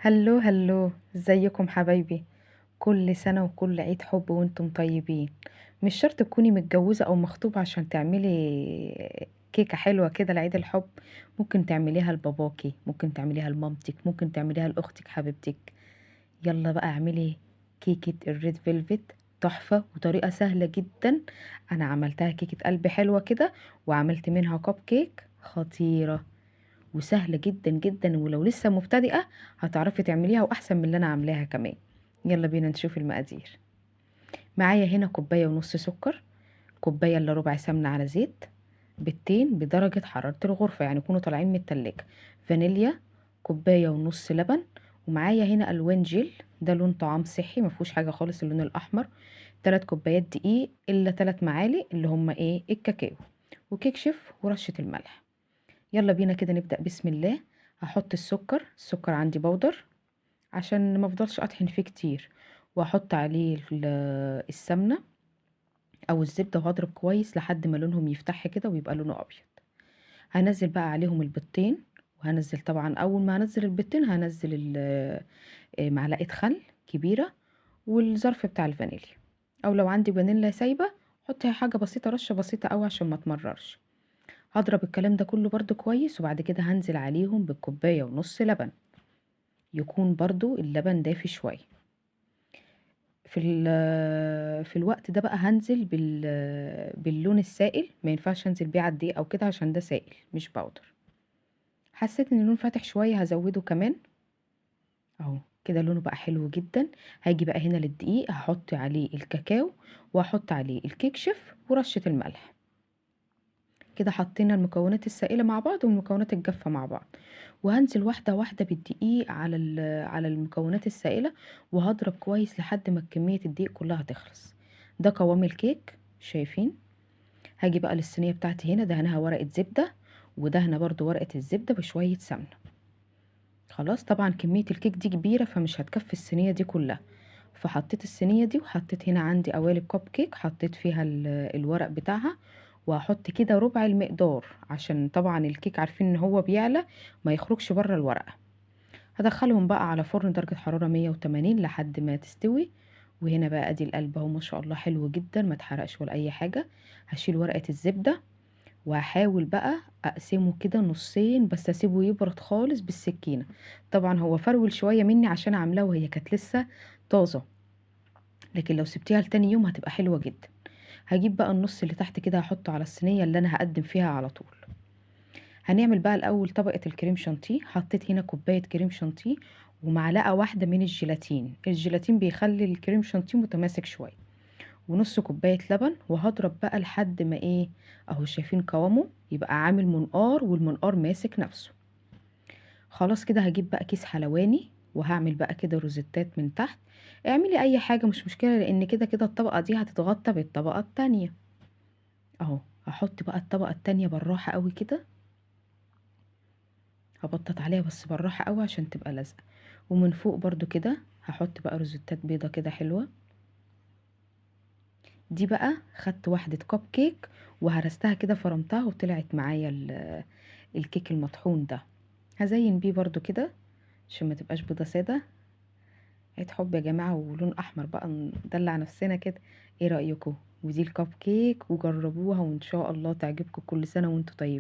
هلو هلو، ازيكم حبايبي؟ كل سنة وكل عيد حب وانتم طيبين. مش شرط تكوني متجوزة او مخطوبة عشان تعملي كيكة حلوة كده لعيد الحب. ممكن تعمليها لباباكي، ممكن تعمليها لمامتك، ممكن تعمليها لاختك حبيبتك. يلا بقى اعملي كيكة الريد فيلفت. تحفة وطريقة سهلة جدا. انا عملتها كيكة قلب حلوة كده، وعملت منها كب كيك خطيرة وسهلة جدا جدا، ولو لسه مبتدئة هتعرفي تعمليها وأحسن من اللي أنا عاملاها كمان. يلا بينا نشوف المقادير. معايا هنا كوباية ونص سكر، كوباية إلا ربع سمنة على زيت، بيضتين بدرجة حرارة الغرفة يعني يكونوا طالعين من التلاجة، فانيليا، كوباية ونص لبن. ومعايا هنا ألوان جيل، ده لون طعام صحي مفهوش حاجة خالص، اللون الأحمر. 3 كوبايات دقيق إلا 3 معالق اللي هما إيه الكاكاو، وكيك شيف ورشة الملح. يلا بينا كده نبدأ بسم الله. هحط السكر عندي بودر عشان ما افضلش اطحن فيه كتير، واحط عليه السمنة او الزبدة، وهضرب كويس لحد ما لونهم يفتح كده ويبقى لونه ابيض. هنزل بقى عليهم البيضتين، وهنزل طبعا اول ما هنزل البيضتين هنزل معلقة خل كبيرة، والظرف بتاع الفانيليا، او لو عندي فانيلا سايبة حطي حاجة بسيطة، رشة بسيطة قوي عشان ما تمررش. هضرب الكلام ده كله برضو كويس، وبعد كده هنزل عليهم بالكوباية ونص لبن، يكون برضو اللبن دافي شوية. في الوقت ده بقى هنزل باللون السائل، ما ينفعش انزل بيه على الدقيق او كده عشان ده سائل مش باودر. حسيت ان اللون فاتح شوية هزوده كمان. اهو كده لونه بقى حلو جدا. هاجي بقى هنا للدقيق، هحط عليه الكاكاو، واحط عليه الكيك شيف ورشة الملح. كده حطينا المكونات السائلة مع بعض والمكونات الجافة مع بعض، وهنزل واحدة واحدة بالدقيق على المكونات السائلة، وهضرب كويس لحد ما كمية الدقيق كلها تخلص. ده قوام الكيك شايفين. هاجي بقى للصينية بتاعتي، هنا دهنها ورقة زبدة، ودهنة برضو ورقة الزبدة بشوية سمنة. خلاص طبعا كمية الكيك دي كبيرة فمش هتكفي الصينية دي كلها، فحطيت الصينية دي وحطيت هنا عندي قوالب كب كيك، حطيت فيها الورق بتاعها، وهحط كده ربع المقدار عشان طبعا الكيك عارفين ان هو بيعلى ما يخرجش بره الورقة. هدخلهم بقى على فرن درجة حرارة 180 لحد ما تستوي. وهنا بقى ادي القلب اهو ما شاء الله حلو جدا، ما اتحرقش ولا اي حاجة. هشيل ورقة الزبدة، وهحاول بقى اقسمه كده نصين، بس اسيبه يبرد خالص بالسكينة. طبعا هو فرول شوية مني عشان عاملاه وهي كانت لسه طازة، لكن لو سبتيها لتاني يوم هتبقى حلوة جدا. هجيب بقى النص اللي تحت كده هحطه على الصينية اللي انا هقدم فيها على طول. هنعمل بقى الاول طبقة الكريم شانتيه. حطيت هنا كوباية كريم شانتيه ومعلقة واحدة من الجيلاتين، الجيلاتين بيخلي الكريم شانتيه متماسك شوية، ونص كوباية لبن. وهضرب بقى لحد ما ايه، اهو شايفين قوامه يبقى عامل منقار والمنقار ماسك نفسه. خلاص كده هجيب بقى كيس حلواني، وهعمل بقى كده روزيتات من تحت. اعملي اي حاجة مش مشكلة، لان كده كده الطبقة دي هتتغطى بالطبقة التانية. اهو هحط بقى الطبقة التانية بالراحة قوي كده، هبطط عليها بس بالراحة قوي عشان تبقى لازقة. ومن فوق برضو كده هحط بقى روزيتات بيضة كده حلوة. دي بقى خدت واحدة كب كيك وهرستها كده فرمتها وطلعت معايا الكيك المطحون ده. هزين بيه برضو كده عشان ما تبقاش بيضة سادة. عيد حب يا جماعة ولون احمر بقى ندلع نفسنا كده. ايه رأيكم؟ ودي الكب كيك وجربوها وان شاء الله تعجبكم. كل سنة وانتم طيبين.